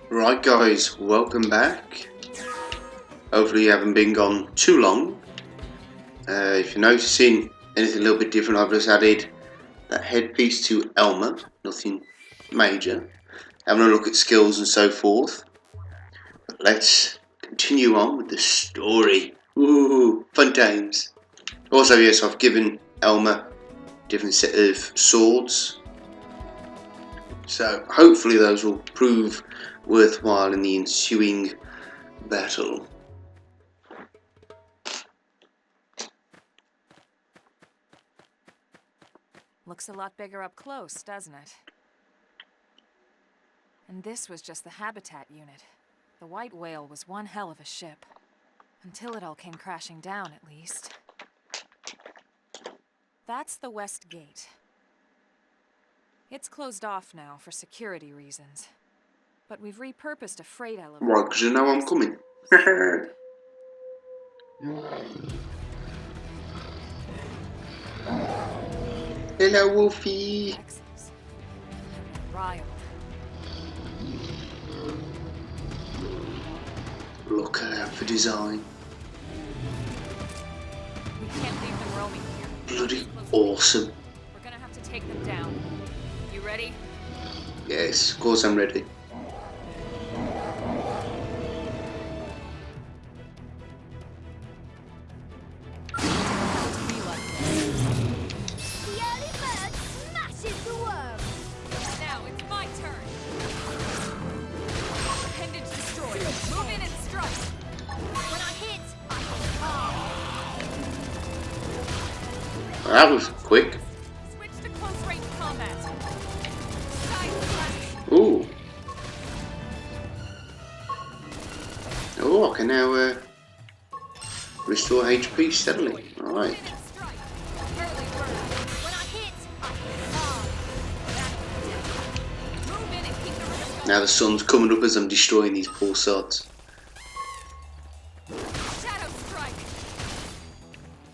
Right guys, welcome back. Hopefully you haven't been gone too long. If you're noticing anything a little bit different, I've just added that headpiece to Elmer, nothing major. Having a look at skills and so forth. But let's continue on with the story. Ooh, fun times. Also yes, I've given Elmer a different set of swords. So hopefully those will prove worthwhile in the ensuing battle. Looks a lot bigger up close, doesn't it? And this was just the habitat unit. The white whale was one hell of a ship. Until it all came crashing down, at least. That's the west gate. It's closed off now for security reasons. But we've repurposed a freight elevator. Right, because you know I'm coming. Hello, Wolfie. Riled. Look out for design. We can't leave them roaming here. Bloody awesome. We're gonna have to take them down. You ready? Yes, of course I'm ready. That was quick. Switch to close range combat. Ooh. Oh, I can now restore HP steadily. Alright. Now the sun's coming up as I'm destroying these poor sods.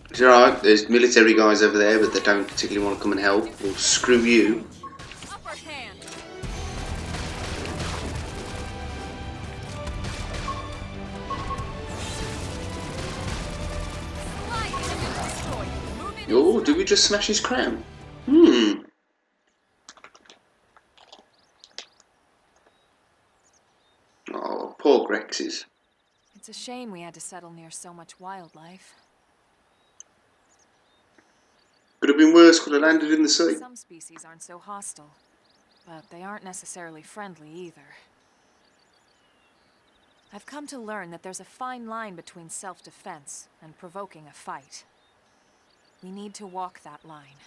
It's alright, there's military guys over there, but they don't particularly want to come and help. Well, screw you. Oh, did we just smash his crown? Oh, poor Grexes. It's a shame we had to settle near so much wildlife. Could have been worse, could have landed in the sea. Some species aren't so hostile, but they aren't necessarily friendly either. I've come to learn that there's a fine line between self-defense and provoking a fight. We need to walk that line.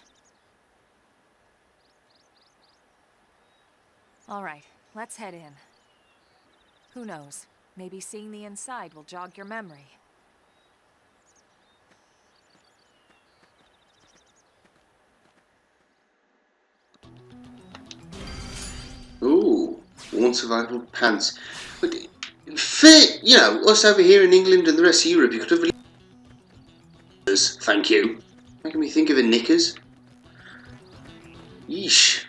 All right, let's head in. Who knows? Maybe seeing the inside will jog your memory. Ooh, worn survival pants. But, you know, us over here in England and the rest of Europe, you could have knickers, thank you. Making me think of a knickers. Yeesh.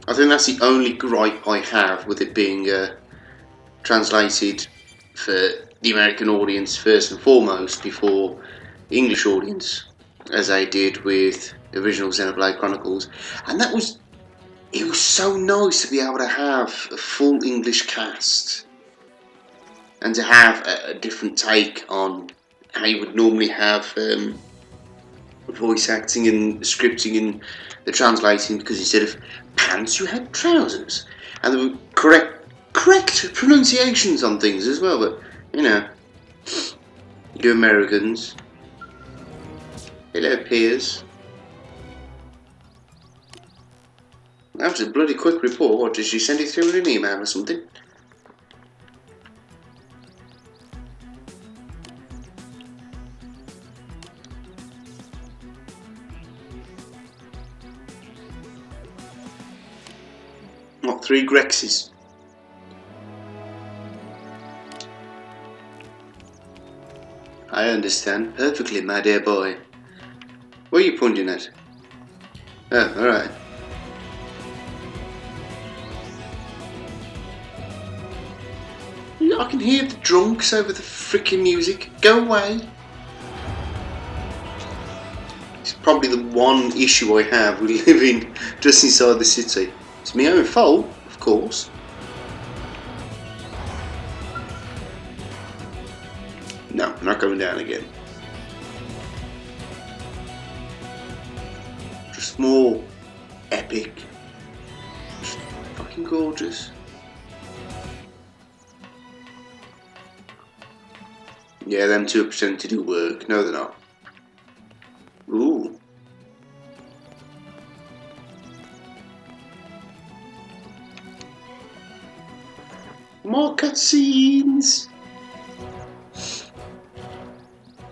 I think that's the only gripe I have with it being translated for the American audience first and foremost before the English audience, as I did with the original Xenoblade Chronicles. And it was so nice to be able to have a full English cast and to have a different take on how you would normally have voice acting and scripting and the translating, because instead of pants you had trousers, and there were correct pronunciations on things as well. But you know, you Americans. Hello, peers. That was a bloody quick report. What, did she send it through in an email or something? What, 3 Grexes? I understand perfectly, my dear boy. Where are you pointing at? Oh, alright. I can hear the drunks over the freaking music. Go away. It's probably the one issue I have with living just inside the city. It's my own fault, of course. No, I'm not going down again. Just more epic. Just fucking gorgeous. Yeah, them two are pretending to do work. No, they're not. Ooh. More cutscenes.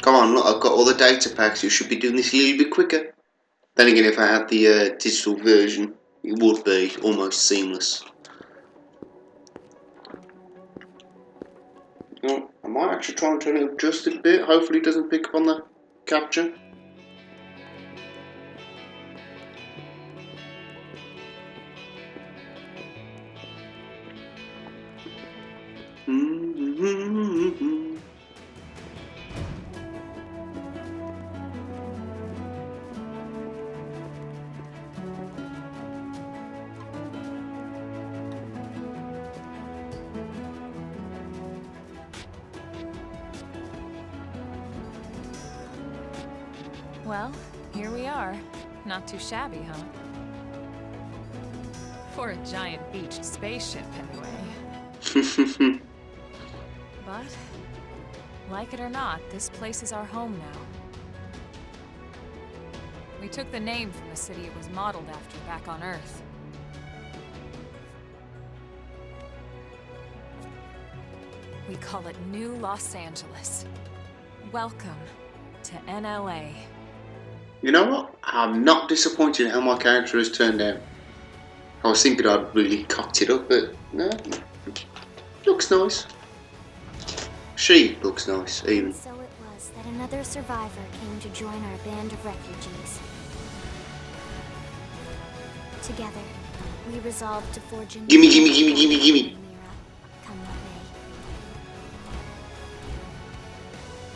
Come on, look, I've got all the data packs. You should be doing this a little bit quicker. Then again, if I had the digital version, it would be almost seamless. Oh, I might actually try and turn it up just a bit. Hopefully it doesn't pick up on the capture. Well, here we are. Not too shabby, huh? For a giant beached spaceship, anyway. But, like it or not, this place is our home now. We took the name from the city it was modeled after back on Earth. We call it New Los Angeles. Welcome to NLA. You know what? I'm not disappointed in how my character has turned out. I was thinking I'd really cocked it up, but no. Looks nice. She looks nice, even. So it was that another survivor came to join our band of refugees. Together, we resolved to forge a Gimme. Come what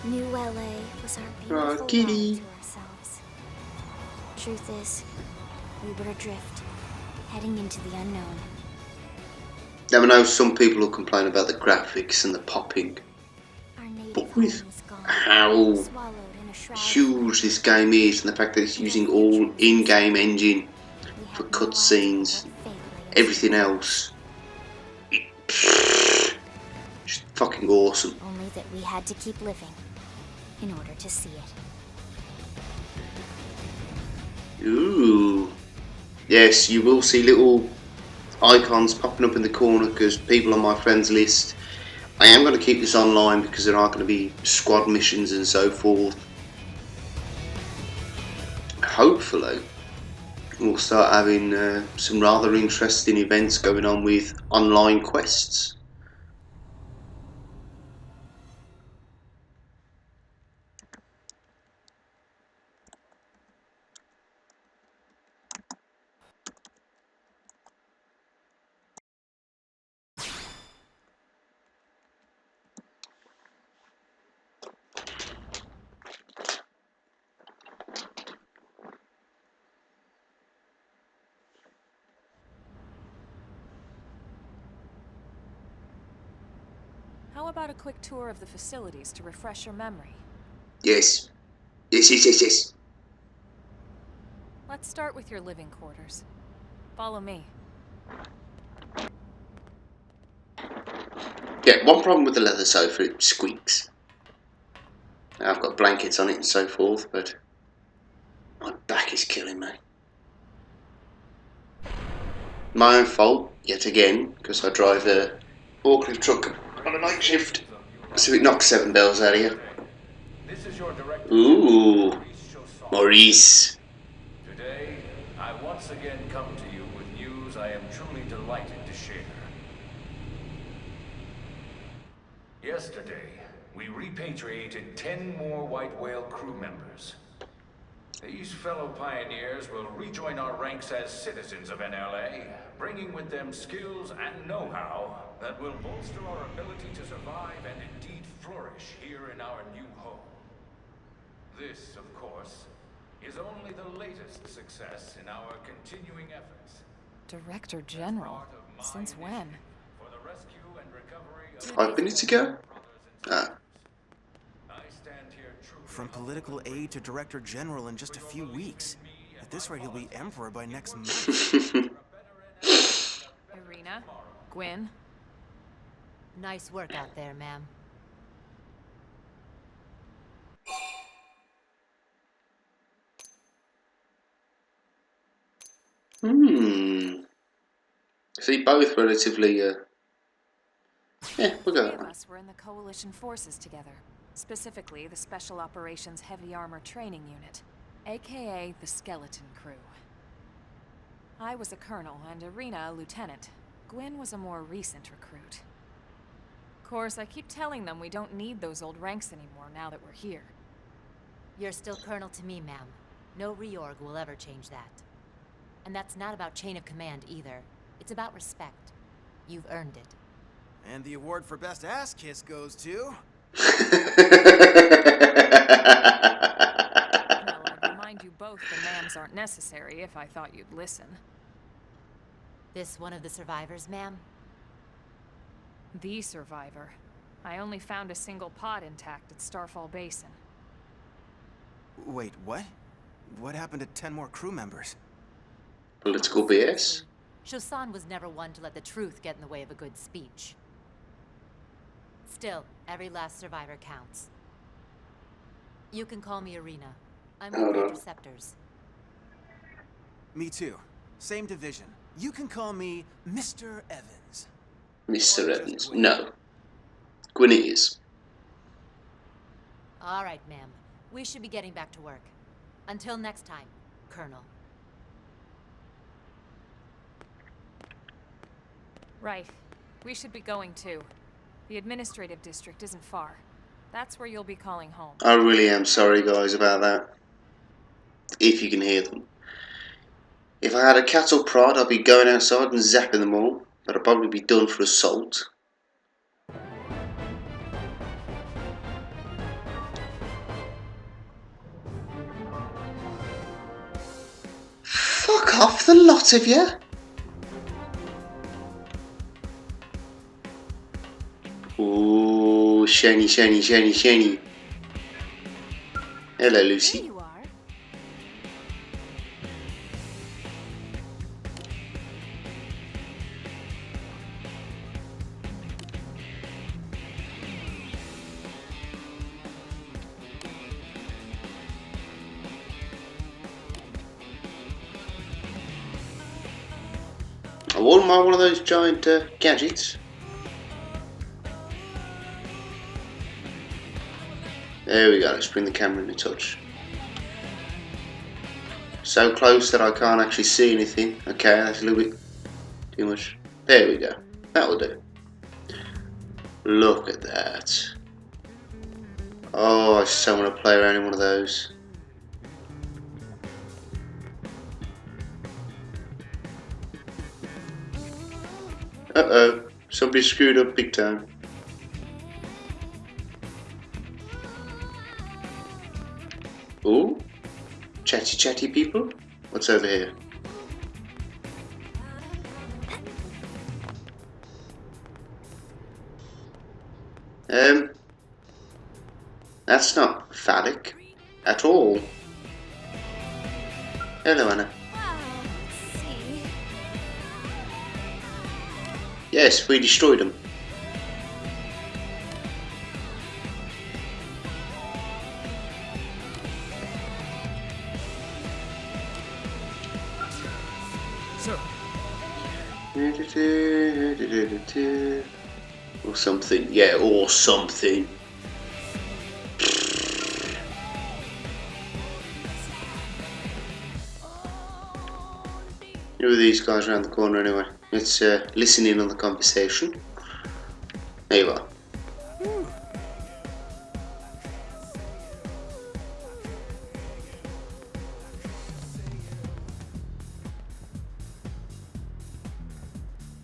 may. New LA was our beautiful kitty. home to ourselves. Truth is, we were adrift, heading into the unknown. Now I know some people will complain about the graphics and the popping, Our native but home with was gone, how swallowed in a shroud of huge this game is, and the fact that it's using all in-game engine we for had no idea cutscenes, what fate lay in everything store. else, just fucking awesome. Only that we had to keep living in order to see it. Ooh. Yes, you will see little icons popping up in the corner because people on my friends list. I am going to keep this online because there are going to be squad missions and so forth. Hopefully we'll start having some rather interesting events going on with online quests. How about a quick tour of the facilities to refresh your memory? Yes. Yes. Let's start with your living quarters. Follow me. Yeah, one problem with the leather sofa, it squeaks. Now, I've got blankets on it and so forth, but my back is killing me. My own fault, yet again, because I drive a forklift truck on a night shift, so it knocks 7 bells out of you. Ooh, Maurice. Today, I once again come to you with news I am truly delighted to share. Yesterday, we repatriated 10 more White Whale crew members. These fellow pioneers will rejoin our ranks as citizens of NLA, bringing with them skills and know-how that will bolster our ability to survive and indeed flourish here in our new home. This, of course, is only the latest success in our continuing efforts. Director General? Since when? For the rescue and recovery of 5 minutes ago? Ah. I stand here truly From political aide to director general in just a few weeks. At this rate, he'll be emperor by next month. Irina? Gwyn? Nice work out there, ma'am. See, both relatively, yeah, we'll go Three that of one. us were in the Coalition forces together. Specifically, the Special Operations Heavy Armor Training Unit, aka the Skeleton Crew. I was a colonel and Irina a lieutenant. Gwyn was a more recent recruit. Of course, I keep telling them we don't need those old ranks anymore now that we're here. You're still colonel to me, ma'am. No reorg will ever change that. And that's not about chain of command either. It's about respect. You've earned it. And the award for best ass kiss goes to... Well, I'd remind you both the ma'ams aren't necessary if I thought you'd listen. This one of the survivors, ma'am? The survivor. I only found a single pod intact at Starfall Basin. Wait, what? What happened to 10 more crew members? Political BS. Shosan was never one to let the truth get in the way of a good speech. Still, every last survivor counts. You can call me Irina. I'm with the Interceptors. Me too. Same division. You can call me Mr. Evans. Mr. Evans. No. Gwyn it is. All right, ma'am. We should be getting back to work. Until next time, Colonel. Right. We should be going too. The administrative district isn't far. That's where you'll be calling home. I really am sorry, guys, about that. If you can hear them. If I had a cattle prod, I'd be going outside and zapping them all. But I'd probably be done for assault. Fuck off, the lot of you! Ooh, shiny, shiny, shiny, shiny. Hello, There Lucy. you are. I wouldn't mind one of those giant gadgets. There we go, let's bring the camera into touch. So close that I can't actually see anything. Okay, that's a little bit too much. There we go, that'll do. Look at that. Oh, I so want to play around in one of those. Uh-oh, somebody screwed up big time. Ooh, chatty chatty people. What's over here? That's not phallic at all. Hello, Anna. Wow, see? Yes, we destroyed them. Sir. Or something. Yeah, or something. Who are these guys around the corner anyway? Let's listen in on the conversation. There you are.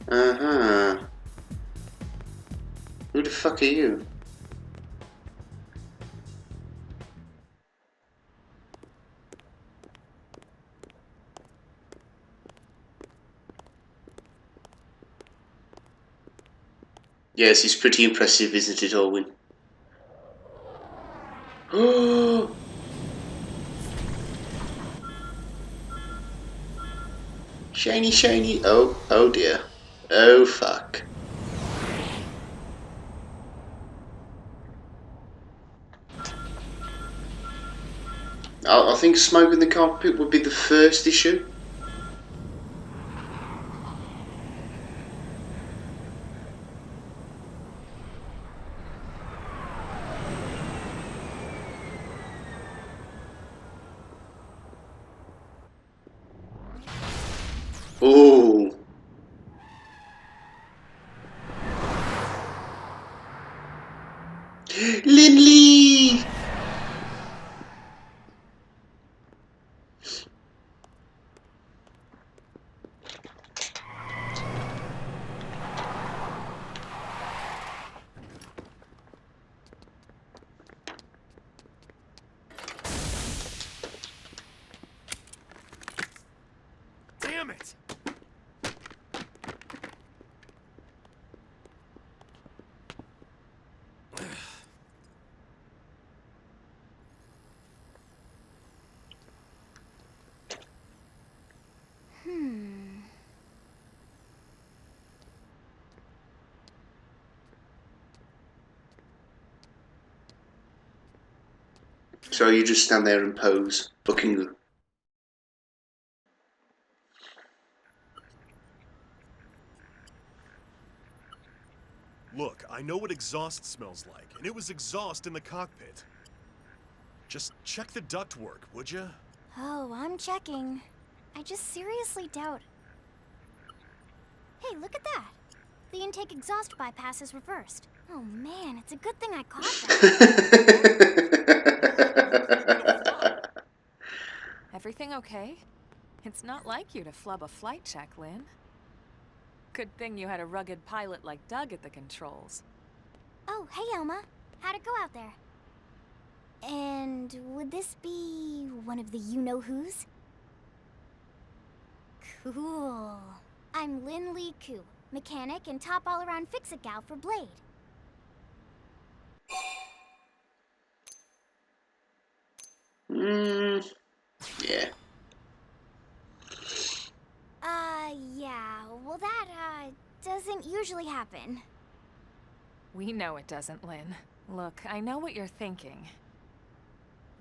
Uh-huh. Who the fuck are you? Yes, he's pretty impressive, isn't it, Owen? Oh! Shiny, shiny. Oh, oh dear. Oh, fuck. I think smoke in the cockpit would be the first issue. Oh. Lindley! Damn it! So you just stand there and pose, looking good. Look, I know what exhaust smells like, and it was exhaust in the cockpit. Just check the ductwork, would ya? Oh, I'm checking. I just seriously doubt. Hey, look at that. The intake exhaust bypass is reversed. Oh man, it's a good thing I caught that. Everything okay? It's not like you to flub a flight check, Lynn. Good thing you had a rugged pilot like Doug at the controls. Oh, hey Elma. How'd it go out there? And would this be one of the you-know-who's? Cool. I'm Lynn Lee Koo, mechanic and top all-around fix-it gal for Blade. Yeah. Yeah. Well, that, doesn't usually happen. We know it doesn't, Lynn. Look, I know what you're thinking.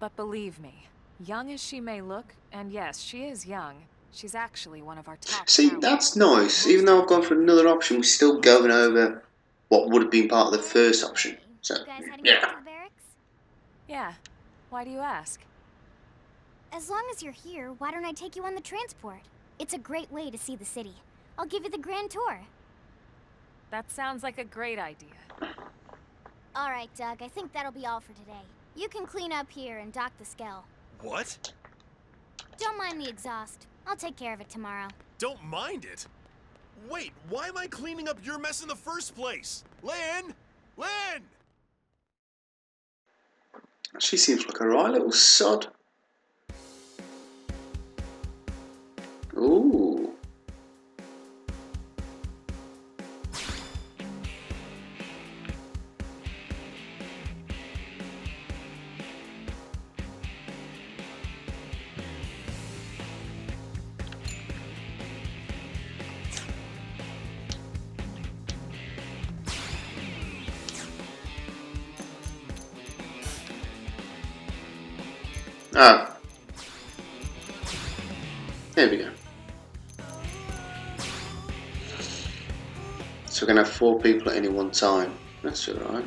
But believe me, young as she may look, and yes, she is young, she's actually one of our top See, talents. that's nice. Even though I've gone for another option, we're still going over what would have been part of the first option. So, You guys heading yeah. back to the barracks? Yeah. Why do you ask? As long as you're here, why don't I take you on the transport? It's a great way to see the city. I'll give you the grand tour. That sounds like a great idea. All right, Doug, I think that'll be all for today. You can clean up here and dock the Skell. What? Don't mind the exhaust. I'll take care of it tomorrow. Don't mind it? Wait, why am I cleaning up your mess in the first place? Lynn! Lynn! She seems like a right little sod. Ooh. Ah. There we go. So we're going to have 4 people at any one time. That's alright.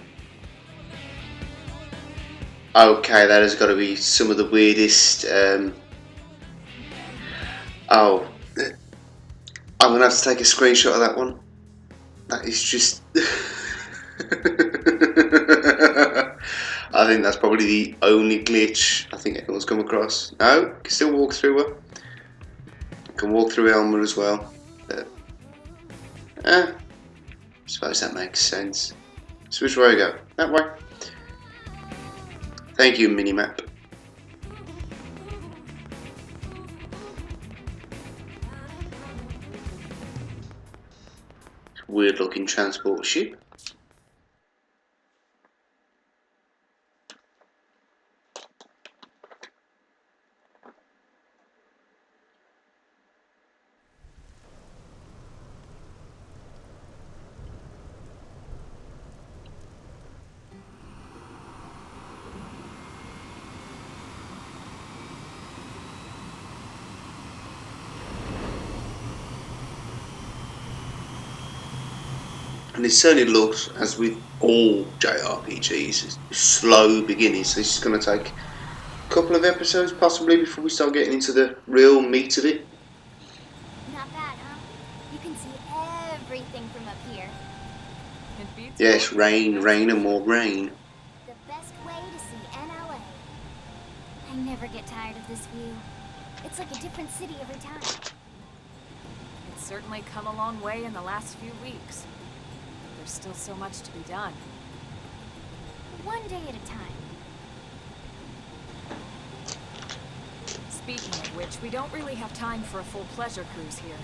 Okay, that has got to be some of the weirdest... Oh. I'm going to have to take a screenshot of that one. That is just... I think that's probably the only glitch I think anyone's come across. No, you can still walk through her. You can walk through Elmer as well. Suppose that makes sense. So which way I go? That way. Thank you, minimap. Weird looking transport ship. And it certainly looks, as with all JRPGs, slow beginning. So this is going to take a couple of episodes possibly before we start getting into the real meat of it. Not bad, huh? You can see everything from up here. It beats Yes, walking. rain, That's rain for and more rain. The best way to see NLA. I never get tired of this view. It's like a different city every time. It's certainly come a long way in the last few weeks. There's still so much to be done. One day at a time. Speaking of which, we don't really have time for a full pleasure cruise here.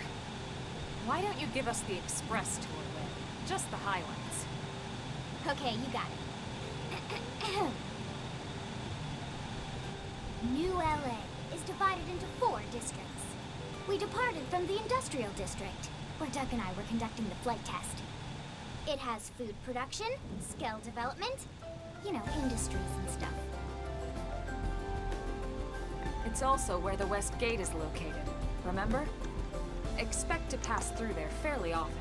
Why don't you give us the express tour, Lynn? Just the highlights. Okay, you got it. New LA is divided into 4 districts. We departed from the industrial district, where Doug and I were conducting the flight test. It has food production, skill development, you know, industries and stuff. It's also where the West Gate is located, remember? Expect to pass through there fairly often.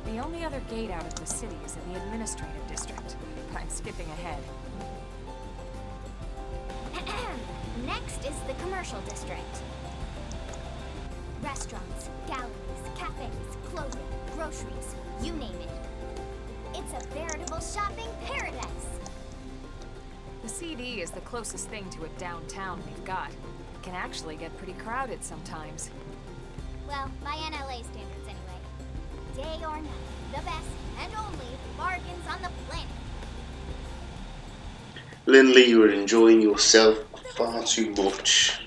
The only other gate out of the city is in the administrative district. I'm skipping ahead. Next is the commercial district. Restaurants, galleries, cafes, clothing, groceries, you name it. It's a veritable shopping paradise. The CD is the closest thing to a downtown we've got. It can actually get pretty crowded sometimes. Well, by NLA standards anyway. Day or night, the best and only bargains on the planet. Lindley, you are enjoying yourself far too much.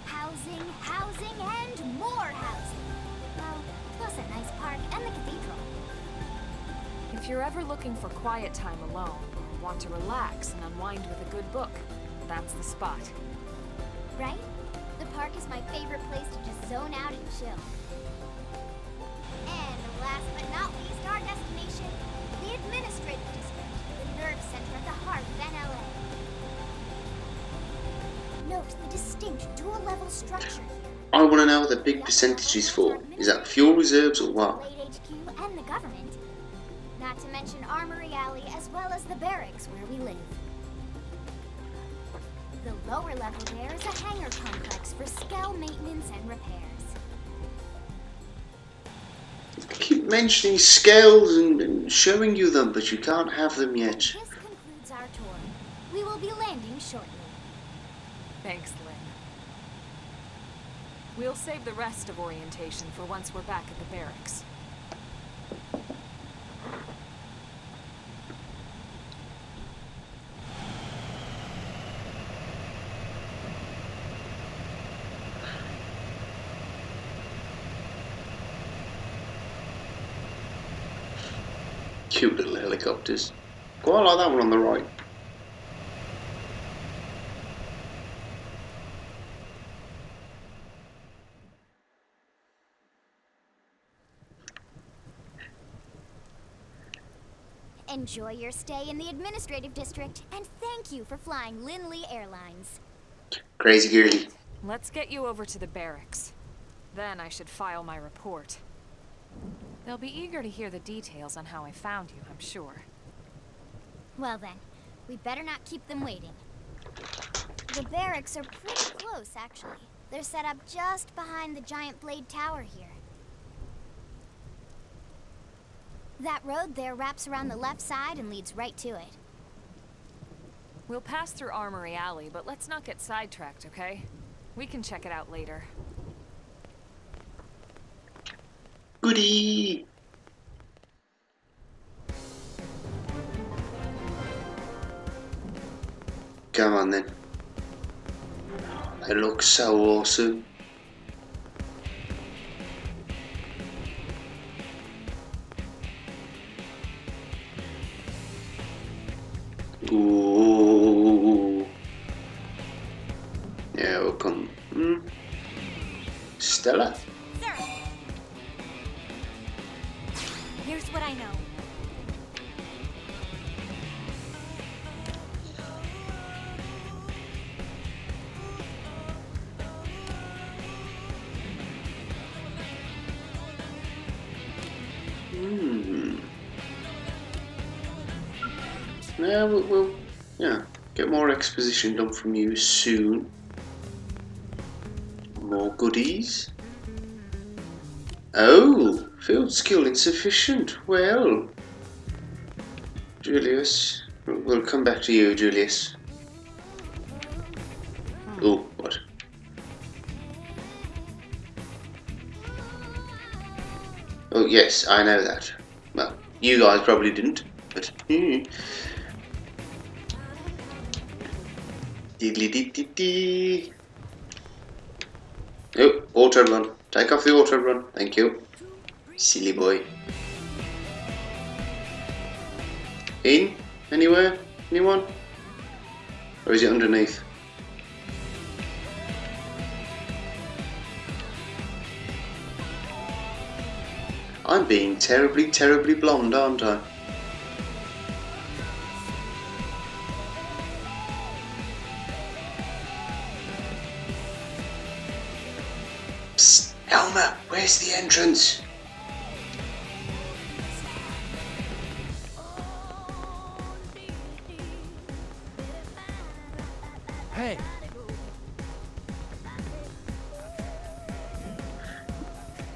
Housing, housing, and more housing. Well, plus a nice park and the cathedral. If you're ever looking for quiet time alone, or want to relax and unwind with a good book, that's the spot. Right? The park is my favorite place to just zone out and chill. And last but not least, our destination, the administrative district, the nerve center at the heart of NLA. Note the distinct dual-level structure here. I want to know what the big percentage is for. Is that fuel reserves or what? Late HQ and the government. Not to mention Armory Alley as well as the barracks where we live. The lower level there is a hangar complex for Skell maintenance and repairs. I keep mentioning scales and showing you them, but you can't have them yet. This concludes our tour. We will be landing shortly. Thanks, Lynn. We'll save the rest of orientation for once we're back at the barracks. Cute little helicopters. Quite like that one on the right. Enjoy your stay in the administrative district, and thank you for flying Lindley Airlines. Crazy girly. Let's get you over to the barracks. Then I should file my report. They'll be eager to hear the details on how I found you, I'm sure. Well then, we better not keep them waiting. The barracks are pretty close, actually. They're set up just behind the giant blade tower here. That road there wraps around the left side and leads right to it. We'll pass through Armory Alley, but let's not get sidetracked, okay? We can check it out later. Goodie! Come on then. They look so awesome. Ooh. Yeah, we'll come. Stella. Sir! Here's what I know. Yeah, we'll get more exposition done from you soon. More goodies. Oh, field skill insufficient. Well, Julius, we'll come back to you, Julius. Oh, what? Oh, yes, I know that. Well, you guys probably didn't, but. Diddly-dee-dee-dee. Oh, auto run. Take off the auto run. Thank you. Silly boy. In? Anywhere? Anyone? Or is it underneath? I'm being terribly, terribly blonde, aren't I? Psst, Elmer, where's the entrance? Hey!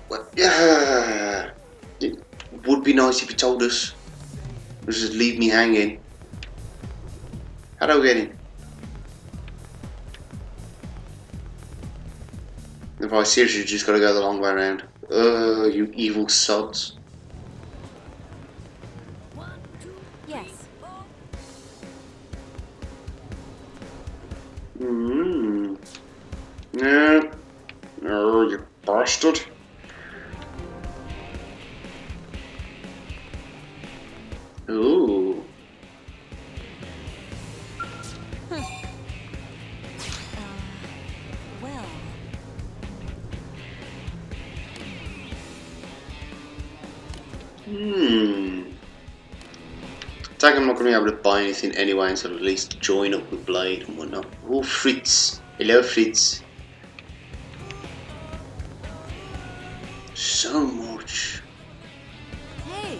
What? Yeah. It would be nice if you told us. Just leave me hanging. How do I get in? If I seriously just gotta go the long way around. You evil sods. Yes. Yeah. Oh, you bastard. Ooh. Well. Tag I'm not going to be able to buy anything anyway, so at least join up with Blade and whatnot. Oh, Fritz. Hello, Fritz. So much. Hey.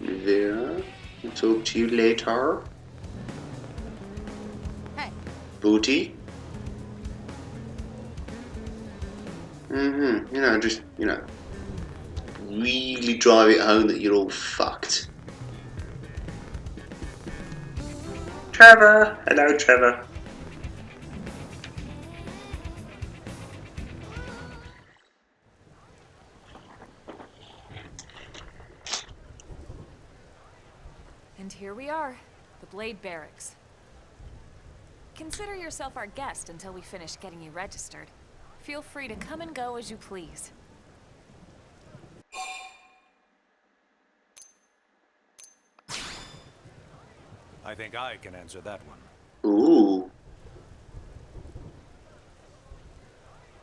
Vera, I'll talk to you later. Hey. Booty. You know, just, really drive it home that you're all fucked. Trevor! Hello, Trevor. And here we are, the Blade Barracks. Consider yourself our guest until we finish getting you registered. Feel free to come and go as you please. I think I can answer that one. Ooh.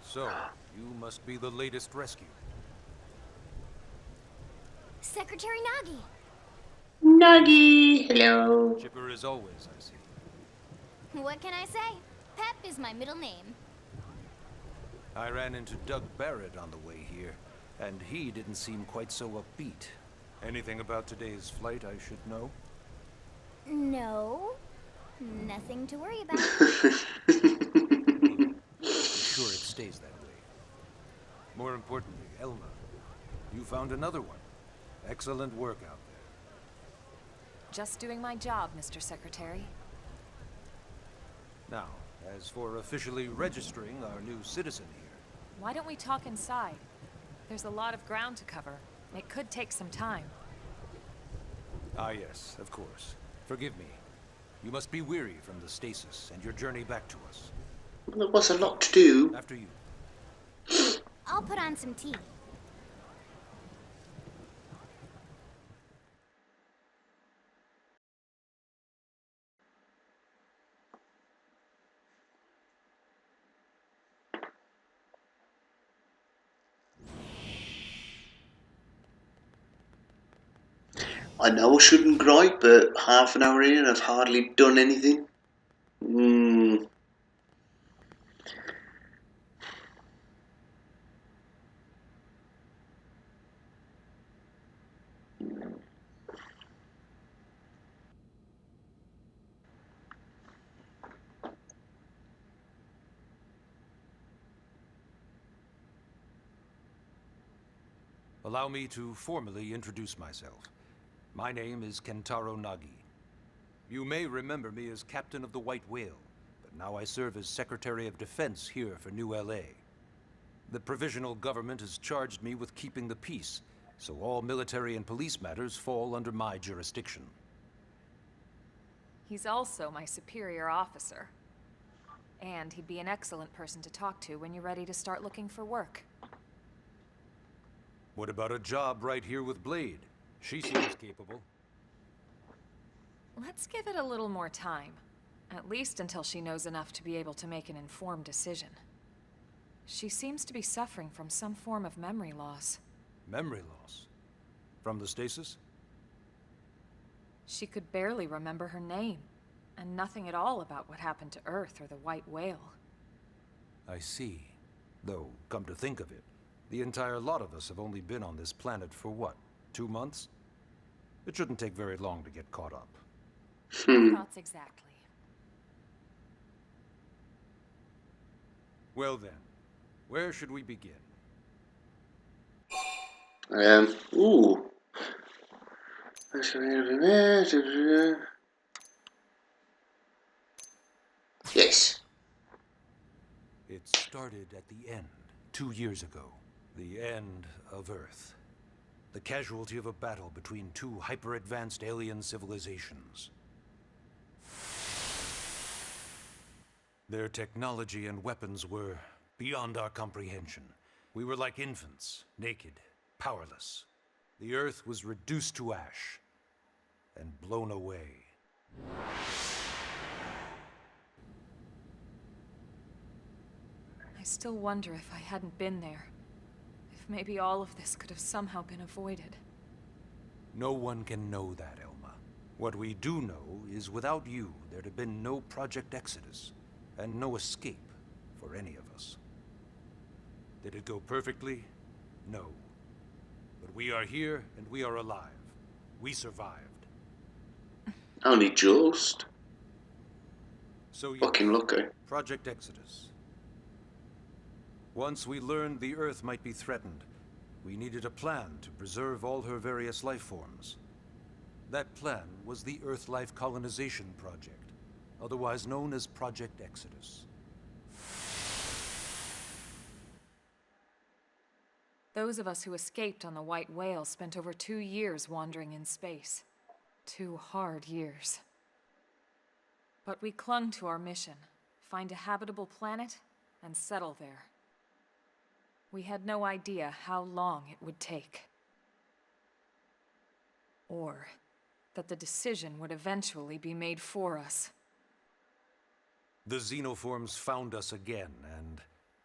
So, you must be the latest rescue. Secretary Nagi. Nuggy, hello. Chipper as always, I see. What can I say? Pep is my middle name. I ran into Doug Barrett on the way here, and he didn't seem quite so upbeat. Anything about today's flight I should know? No. Nothing to worry about. Be sure it stays that way. More importantly, Elma, you found another one. Excellent work out there. Just doing my job, Mr. Secretary. Now, As for officially registering our new citizen here... Why don't we talk inside? There's a lot of ground to cover. It could take some time. Ah yes, of course. Forgive me. You must be weary from the stasis and your journey back to us. There was a lot to do. After you. I'll put on some tea. I know I shouldn't gripe, but half an hour in and I've hardly done anything. Allow me to formally introduce myself. My name is Kentaro Nagi. You may remember me as Captain of the White Whale, but now I serve as Secretary of Defense here for New LA. The provisional government has charged me with keeping the peace, so all military and police matters fall under my jurisdiction. He's also my superior officer. And he'd be an excellent person to talk to when you're ready to start looking for work. What about a job right here with Blade? She seems capable. Let's give it a little more time. At least until she knows enough to be able to make an informed decision. She seems to be suffering from some form of memory loss. Memory loss? From the stasis? She could barely remember her name, and nothing at all about what happened to Earth or the White Whale. I see. Though, come to think of it, the entire lot of us have only been on this planet for what, 2 months? It shouldn't take very long to get caught up. Thoughts exactly. Well then, where should we begin? Ooh. Yes. It started at the end, 2 years ago. The end of Earth. The casualty of a battle between two hyper-advanced alien civilizations. Their technology and weapons were beyond our comprehension. We were like infants, naked, powerless. The Earth was reduced to ash and blown away. I still wonder if I hadn't been there. If maybe all of this could have somehow been avoided. No one can know that, Elma. What we do know is without you, there'd have been no Project Exodus, and no escape for any of us. Did it go perfectly? No. But we are here, and we are alive. We survived. Only just. So yes, Fucking lucky. Project Exodus. Once we learned the Earth might be threatened, we needed a plan to preserve all her various life forms. That plan was the Earth Life Colonization Project, otherwise known as Project Exodus. Those of us who escaped on the White Whale spent over 2 years wandering in space. 2 hard years. But we clung to our mission, find a habitable planet and settle there. We had no idea how long it would take. Or that the decision would eventually be made for us. The xenoforms found us again, and,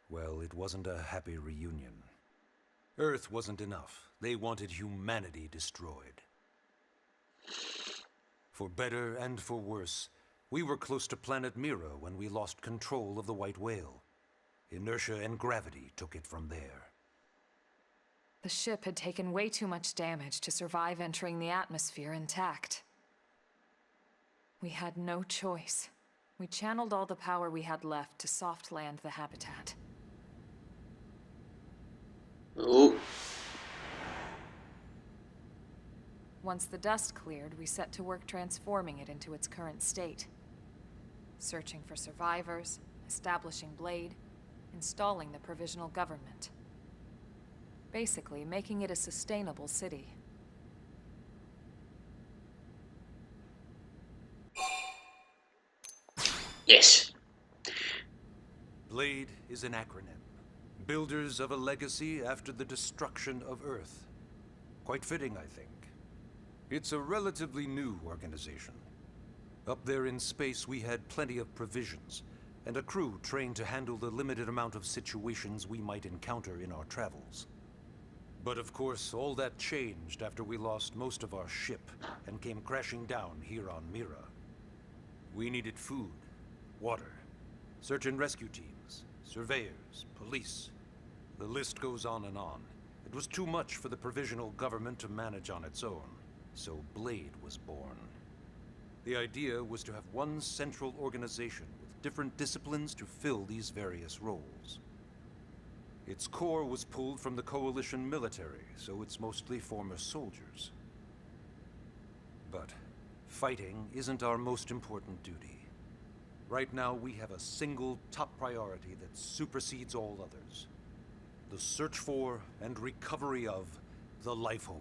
well, it wasn't a happy reunion. Earth wasn't enough. They wanted humanity destroyed. For better and for worse, we were close to planet Mira when we lost control of the White Whale. Inertia and gravity took it from there. The ship had taken way too much damage to survive entering the atmosphere intact. We had no choice. We channeled all the power we had left to soft land the habitat. Oh. Once the dust cleared, we set to work transforming it into its current state. searching for survivors, establishing Blade, installing the provisional government. Basically, making it a sustainable city. Yes. Blade is an acronym. Builders of a legacy after the destruction of Earth. Quite fitting, I think. It's a relatively new organization. Up there in space, we had plenty of provisions, and a crew trained to handle the limited amount of situations we might encounter in our travels. But of course, all that changed after we lost most of our ship and came crashing down here on Mira. We needed food, water, search and rescue teams, surveyors, police. The list goes on and on. It was too much for the provisional government to manage on its own, so Blade was born. The idea was to have one central organization with different disciplines to fill these various roles. Its core was pulled from the Coalition military, so it's mostly former soldiers. But fighting isn't our most important duty. Right now, we have a single top priority that supersedes all others. The search for and recovery of the Lifehold.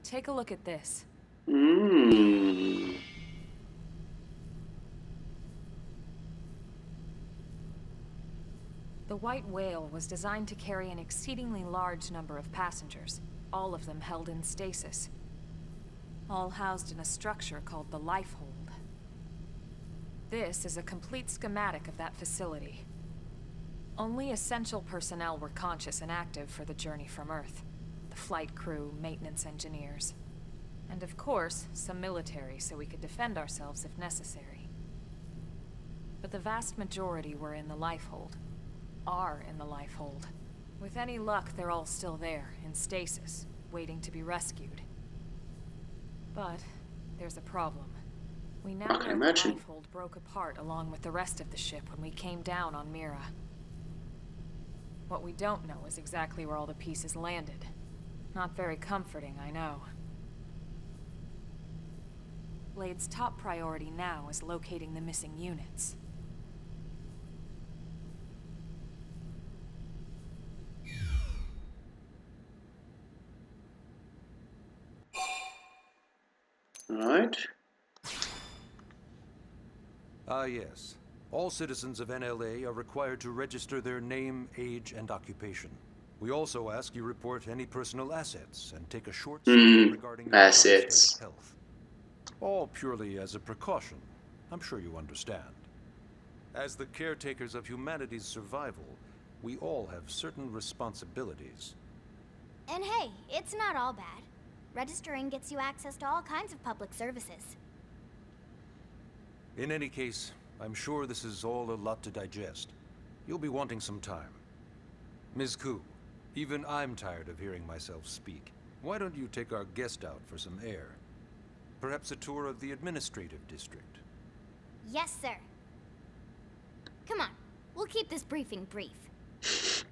Take a look at this. Hmm. The White Whale was designed to carry an exceedingly large number of passengers, all of them held in stasis. All housed in a structure called the Lifehold. This is a complete schematic of that facility. Only essential personnel were conscious and active for the journey from Earth. The flight crew, maintenance engineers. And of course, some military so we could defend ourselves if necessary. But the vast majority were in the Lifehold. Are in the Lifehold. With any luck, they're all still there, in stasis, waiting to be rescued. But there's a problem. We now know the Lifehold broke apart along with the rest of the ship when we came down on Mira. What we don't know is exactly where all the pieces landed. Not very comforting, I know. Blade's top priority now is locating the missing units. Right. Ah, yes. All citizens of NLA are required to register their name, age, and occupation. We also ask you report any personal assets and take a short survey regarding your assets. and health. All purely as a precaution. I'm sure you understand. As the caretakers of humanity's survival, we all have certain responsibilities. And hey, it's not all bad. Registering gets you access to all kinds of public services. In any case, I'm sure this is all a lot to digest. You'll be wanting some time. Ms. Koo, even I'm tired of hearing myself speak. Why don't you take our guest out for some air? Perhaps a tour of the administrative district. Yes, sir. Come on, we'll keep this briefing brief.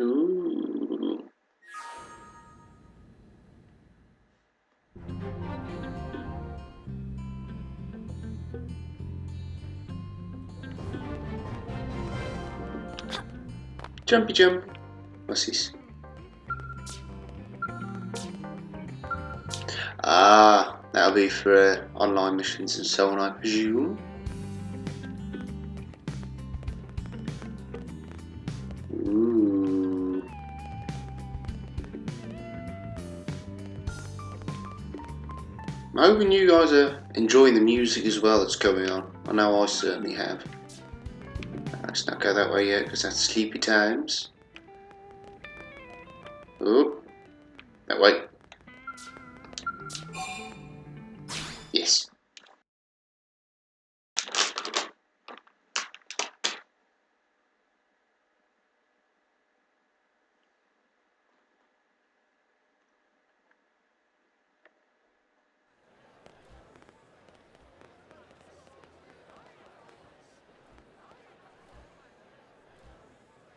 Ooh. Jumpy jump. What's this? Ah, that'll be for online missions and so on, I presume. Ooh. I'm hoping you guys are enjoying the music as well that's going on. I know I certainly have. Let's not go that way yet because that's sleepy times. Oh, that way. Yes.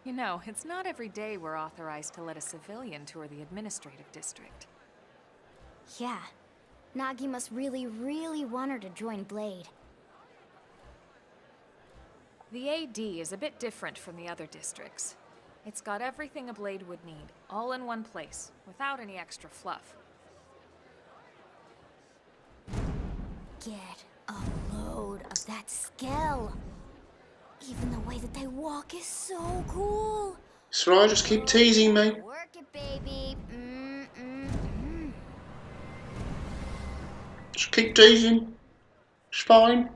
You know, it's not every day we're authorized to let a civilian tour the administrative district. Yeah. Nagi must really, really want her to join Blade. The AD is a bit different from the other districts. It's got everything a Blade would need, all in one place, without any extra fluff. Get a load of that Skell. Even the way that they walk is so cool. That's right, just keep teasing me. Work it, baby. Just keep teasing. It's fine.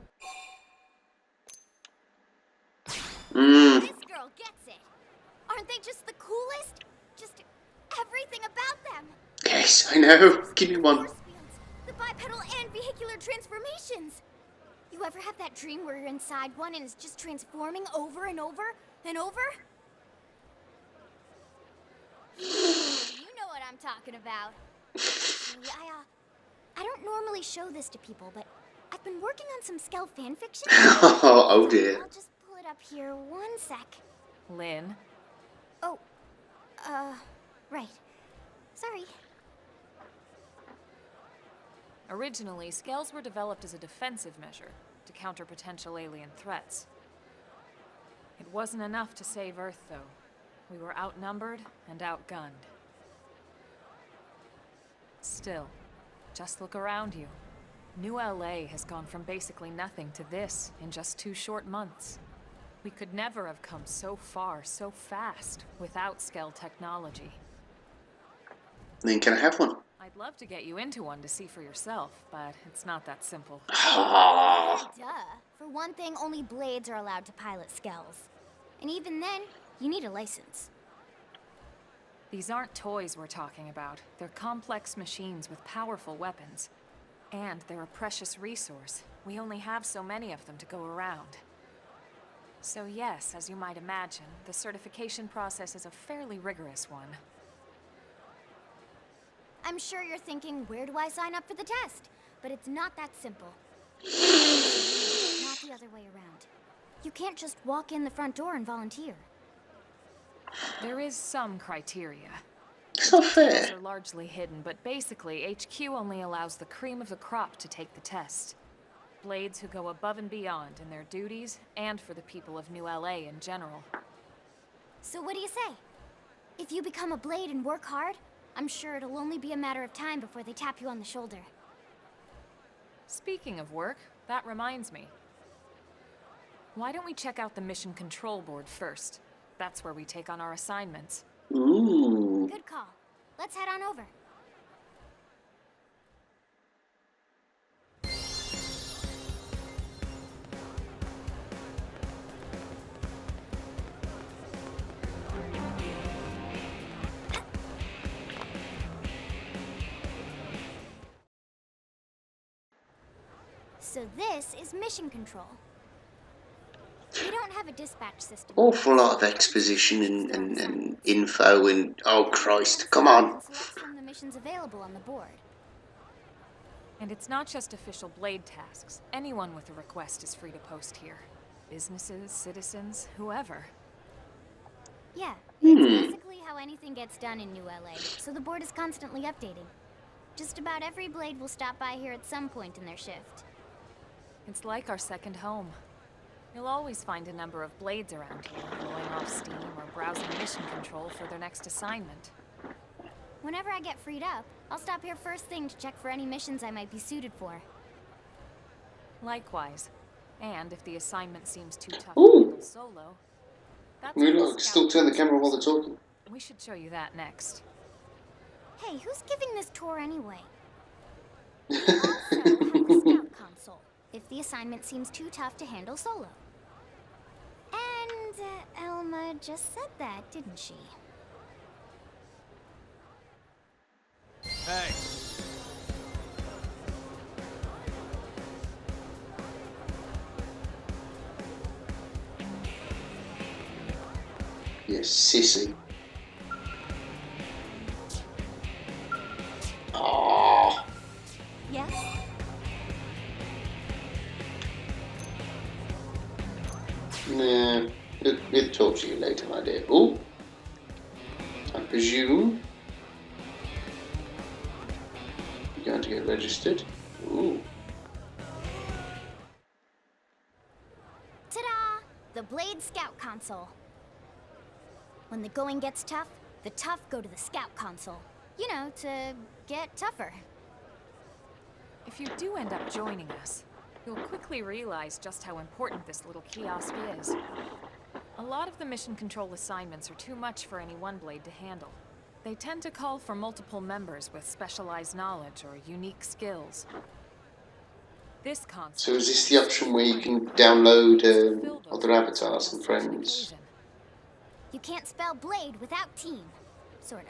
This girl gets it. Aren't they just the coolest? Just everything about them. Yes, I know. Give me one. Force fields, the bipedal and vehicular transformations. You ever have that dream where you're inside one and it's just transforming over and over and over? You know what I'm talking about. Actually, I don't normally show this to people, but I've been working on some Skell fanfiction. Oh dear. I'll just pull it up here 1 sec. Lynn? Oh, right. Sorry. Originally, Skells were developed as a defensive measure to counter potential alien threats. It wasn't enough to save Earth, though. We were outnumbered and outgunned. Still, just look around you. New LA has gone from basically nothing to this in just 2 short months. We could never have come so far so fast without Skell technology. Then can I have one? I'd love to get you into one to see for yourself, but it's not that simple. Duh. For one thing, only Blades are allowed to pilot Skells. And even then, you need a license. These aren't toys we're talking about. They're complex machines with powerful weapons. And they're a precious resource. We only have so many of them to go around. So yes, as you might imagine, the certification process is a fairly rigorous one. I'm sure you're thinking, where do I sign up for the test? But it's not that simple. Not the other way around. You can't just walk in the front door and volunteer. There is some criteria. It's not fair. Details are largely hidden, but basically, HQ only allows the cream of the crop to take the test. Blades who go above and beyond in their duties, and for the people of New LA in general. So what do you say? If you become a Blade and work hard, I'm sure it'll only be a matter of time before they tap you on the shoulder. Speaking of work, that reminds me. Why don't we check out the mission control board first? That's where we take on our assignments. Ooh. Good call. Let's head on over. So this is mission control. We don't have a dispatch system. Awful lot of exposition and info and oh Christ, come on. Select from the missions available on the board. And it's not just official Blade tasks. Anyone with a request is free to post here. Businesses, citizens, whoever. Yeah, it's basically how anything gets done in New LA, so the board is constantly updating. Just about every Blade will stop by here at some point in their shift. It's like our second home. You'll always find a number of Blades around here, blowing off steam or browsing mission control for their next assignment. Whenever I get freed up, I'll stop here first thing to check for any missions I might be suited for. Likewise. And if the assignment seems too tough Ooh. to handle solo, that's We when look, Scout still turn the camera while they're comes. talking. We should show you that next. Hey, who's giving this tour anyway? We also have a Scout console, if the assignment seems too tough to handle solo. And Elma just said that, didn't she? Hey. Yes, sissy. Oh, Yes? nah. We'll talk to you later, my dear. Oh, I presume you're Time to get registered. Ooh. Ta-da! The Blade Scout Console. When the going gets tough, the tough go to the Scout Console. You know, to get tougher. If you do end up joining us, you'll quickly realize just how important this little kiosk is. A lot of the mission control assignments are too much for any one blade to handle. They tend to call for multiple members with specialized knowledge or unique skills. This console. So is this the option where you can download other avatars and friends? You can't spell blade without team. Sorta.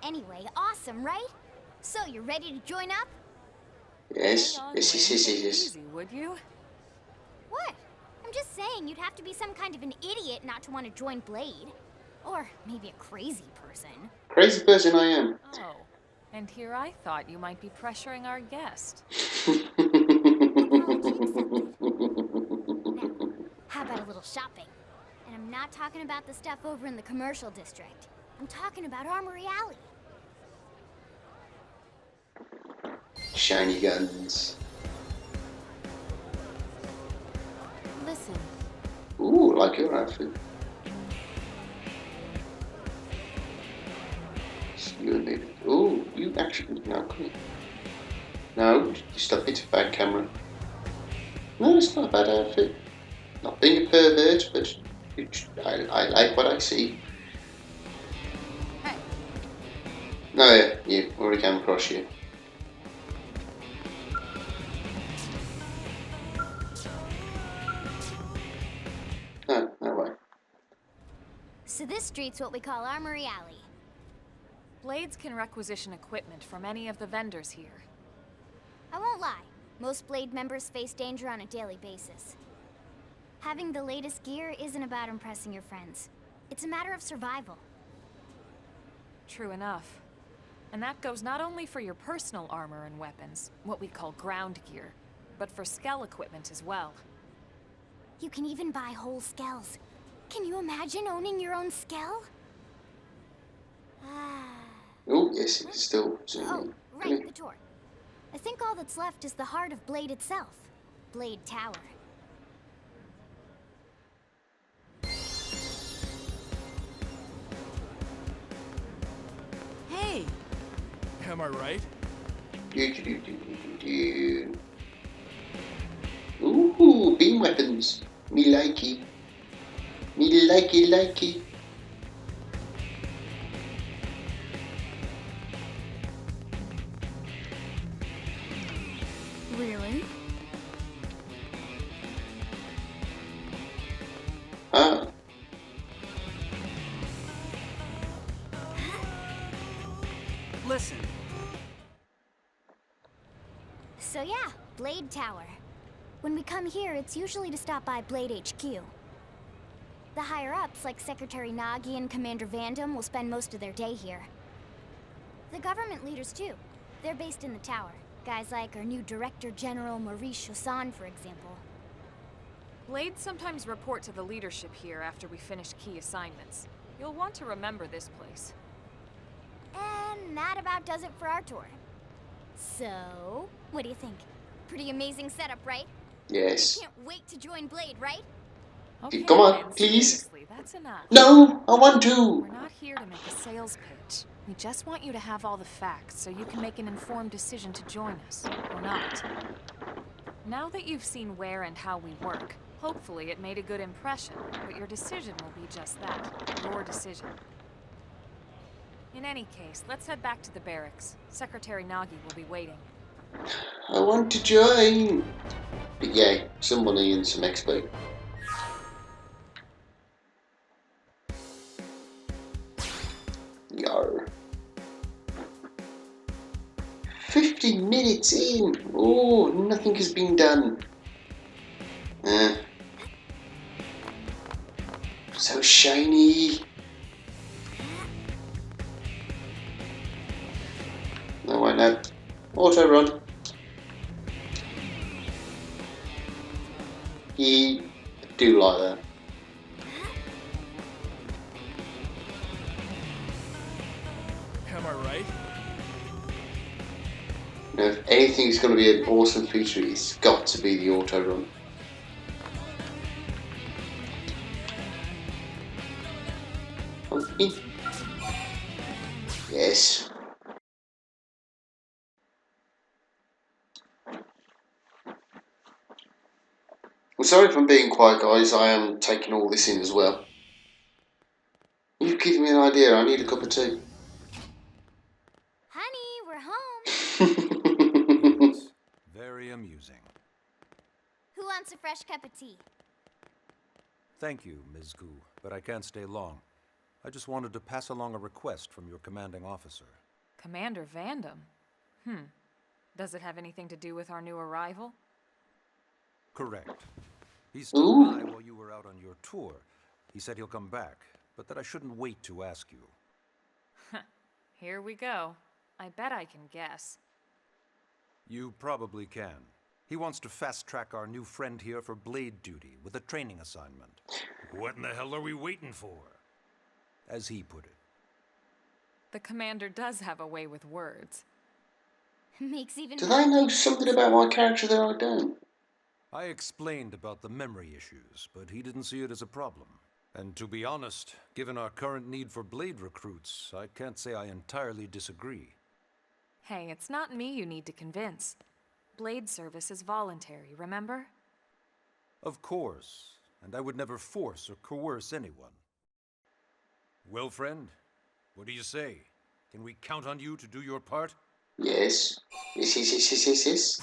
Anyway, awesome, right? So, you're ready to join up? Yes. Hang on, Yes, yes, yes, yes, yes. easy, would you? What? I'm just saying you'd have to be some kind of an idiot not to want to join Blade. Or maybe a crazy person. Crazy person I am. Oh, and here I thought you might be pressuring our guest. Apology accepted. Now, how about a little shopping? And I'm not talking about the stuff over in the commercial district. I'm talking about Armory Alley. Shiny guns. Listen, Ooh, like your outfit. You and me. Ooh, you actually. No, come here. No, you stop it, bad camera. No, it's not a bad outfit. Not being a pervert, but I like what I see. hey, No, yeah, you already came across you. No, no way. So this street's what we call Armory Alley. blades can requisition equipment from any of the vendors here. I won't lie, most Blade members face danger on a daily basis. Having the latest gear isn't about impressing your friends. It's a matter of survival. True enough. And that goes not only for your personal armor and weapons, what we call ground gear, but for skell equipment as well. You can even buy whole skells. Can you imagine owning your own skell? Oh, yes, it's still Oh, zooming. right, the door. I think all that's left is the heart of Blade itself. Blade Tower. Hey! Am I right? Ooh, beam weapons. Me likey. Me likey. Really? Ah. Listen. So yeah, Blade Tower. When we come here, it's usually to stop by Blade HQ. The higher-ups, like Secretary Nagi and Commander Vandam, will spend most of their day here. The government leaders, too. They're based in the tower. Guys like our new Director General Maurice Chassan, for example. Blades sometimes report to the leadership here after we finish key assignments. You'll want to remember this place. And that about does it for our tour. So, what do you think? Pretty amazing setup, right? Yes. Can't wait to join Blade, right? Okay, Come on, then, please. seriously, that's enough. No, I want to. We're not here to make a sales pitch. We just want you to have all the facts so you can make an informed decision to join us, or not. Now that you've seen where and how we work, hopefully it made a good impression, but your decision will be just that, your decision. In any case, let's head back to the barracks. Secretary Nagi will be waiting. I want to join. But yeah, some money and some XP. Yar. 50 minutes in. Oh, nothing has been done. So shiny. No, why not? Auto run. You do like that. Am I right? No, anything's going to be an awesome feature, it's got to be the auto run. Okay. Yes. I'm sorry if I'm being quiet, guys. I am taking all this in as well. You've given me an idea. I need a cup of tea. Honey, we're home. Yes, very amusing. Who wants a fresh cup of tea? Thank you, Ms. Gu, but I can't stay long. I just wanted to pass along a request from your commanding officer. Commander Vandam? Does it have anything to do with our new arrival? Correct. He Ooh. stopped by while you were out on your tour. He said he'll come back, but that I shouldn't wait to ask you. Here we go. I bet I can guess. You probably can. He wants to fast-track our new friend here for blade duty with a training assignment. What in the hell are we waiting for? As he put it. The commander does have a way with words. Makes even Do more they know sense. something about my character that I don't? I explained about the memory issues, but he didn't see it as a problem. And to be honest, given our current need for blade recruits, I can't say I entirely disagree. Hey, it's not me you need to convince. Blade service is voluntary, remember? Of course, and I would never force or coerce anyone. Well, friend, what do you say? Can we count on you to do your part? Yes. Yes.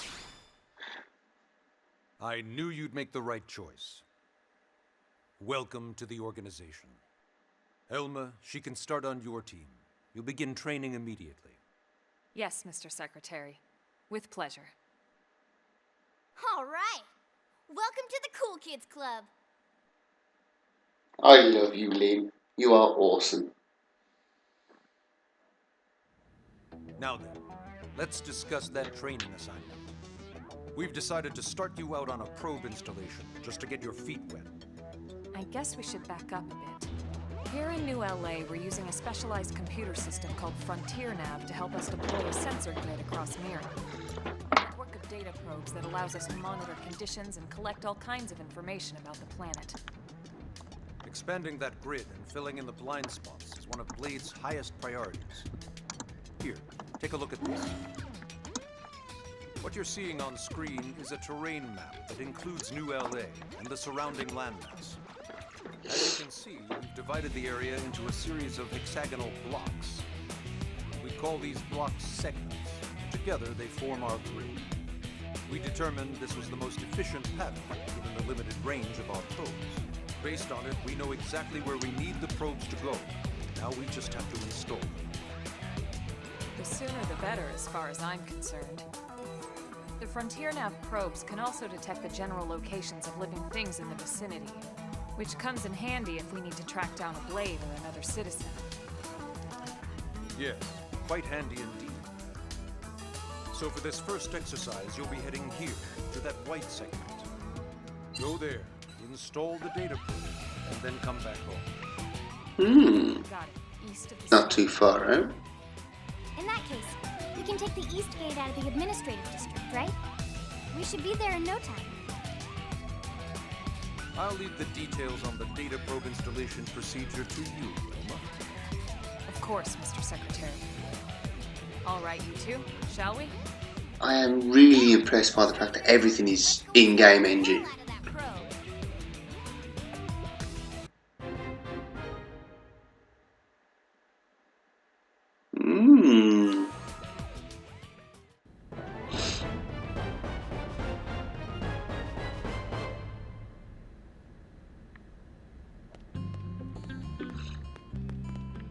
I knew you'd make the right choice. Welcome to the organization. Elma, she can start on your team. You'll begin training immediately. Yes, Mr. Secretary. With pleasure. All right. Welcome to the Cool Kids Club. I love you, Lynn. You are awesome. Now then, let's discuss that training assignment. We've decided to start you out on a probe installation, just to get your feet wet. I guess we should back up a bit. Here in New LA, we're using a specialized computer system called Frontier Nav to help us deploy a sensor grid across Mira. A network of data probes that allows us to monitor conditions and collect all kinds of information about the planet. Expanding that grid and filling in the blind spots is one of Blade's highest priorities. Here, take a look at this. What you're seeing on screen is a terrain map that includes New LA and the surrounding landmass. As you can see, we've divided the area into a series of hexagonal blocks. We call these blocks segments. Together, they form our grid. We determined this was the most efficient pattern, given the limited range of our probes. Based on it, we know exactly where we need the probes to go. Now we just have to install them. The sooner the better, as far as I'm concerned. The Frontier Nav probes can also detect the general locations of living things in the vicinity, which comes in handy if we need to track down a blade or another citizen. Yes, quite handy indeed. So for this first exercise, you'll be heading here, to that white segment. Go there, install the data probe, and then come back home. Got it. East of the Not too far out. In that case, we can take the East Gate out of the administrative district, right? We should be there in no time. I'll leave the details on the data probe installation procedure to you, Elma. Of course, Mr. Secretary. All right, you two, shall we? I am really impressed by the fact that everything is in-game engine. Out of that probe.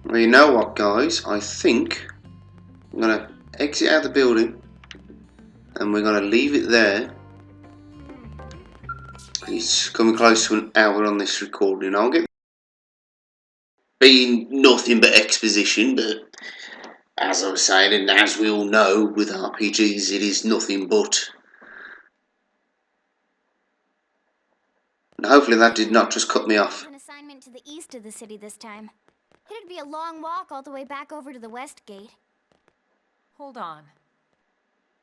Well, you know what, guys? I think I'm going to exit out the building and we're going to leave it there. It's coming close to an hour on this recording. I'll get being nothing but exposition, but as I was saying, and as we all know with RPGs, it is nothing but. And hopefully that did not just cut me off. An assignment to the east of the city this time. It'd be a long walk all the way back over to the West Gate. Hold on.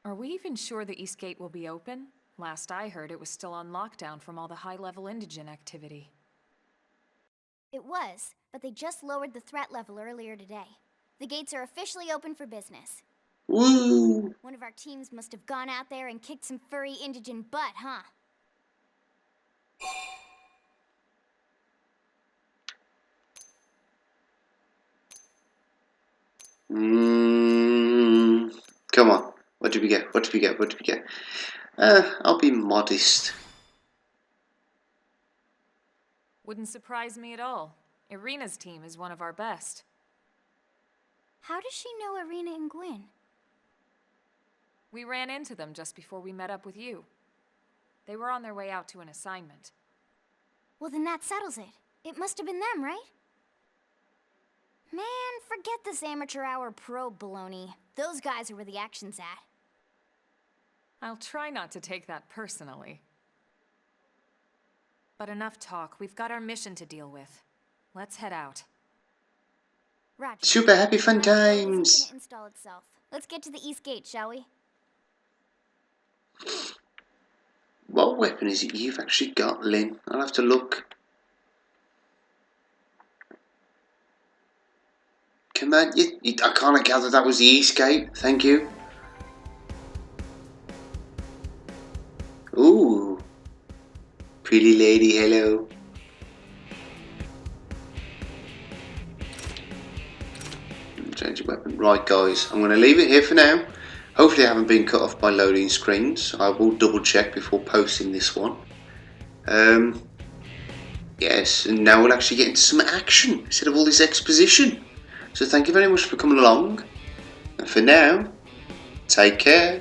Are we even sure the East Gate will be open? Last I heard, it was still on lockdown from all the high-level indigent activity. It was, but they just lowered the threat level earlier today. The gates are officially open for business. Woo! One of our teams must have gone out there and kicked some furry indigent butt, huh? Come on. What did we get? What did we get? What did we get? I'll be modest. Wouldn't surprise me at all. Irina's team is one of our best. How does she know Irina and Gwyn? We ran into them just before we met up with you. They were on their way out to an assignment. Well, then that settles it. It must have been them, right? Man, forget this amateur hour probe baloney. Those guys are where the action's at. I'll try not to take that personally. But enough talk. We've got our mission to deal with. Let's head out. Roger. Super happy fun My probe isn't times. gonna install itself. Let's get to the East Gate, shall we? What weapon is it you've actually got, Lynn? I'll have to look. Come on, I can't gather that was the East Gate. Thank you. Ooh. Pretty lady, hello. Change your weapon. Right, guys, I'm going to leave it here for now. Hopefully I haven't been cut off by loading screens. I will double check before posting this one. Yes, and now we'll actually get into some action instead of all this exposition. So thank you very much for coming along. And for now, take care.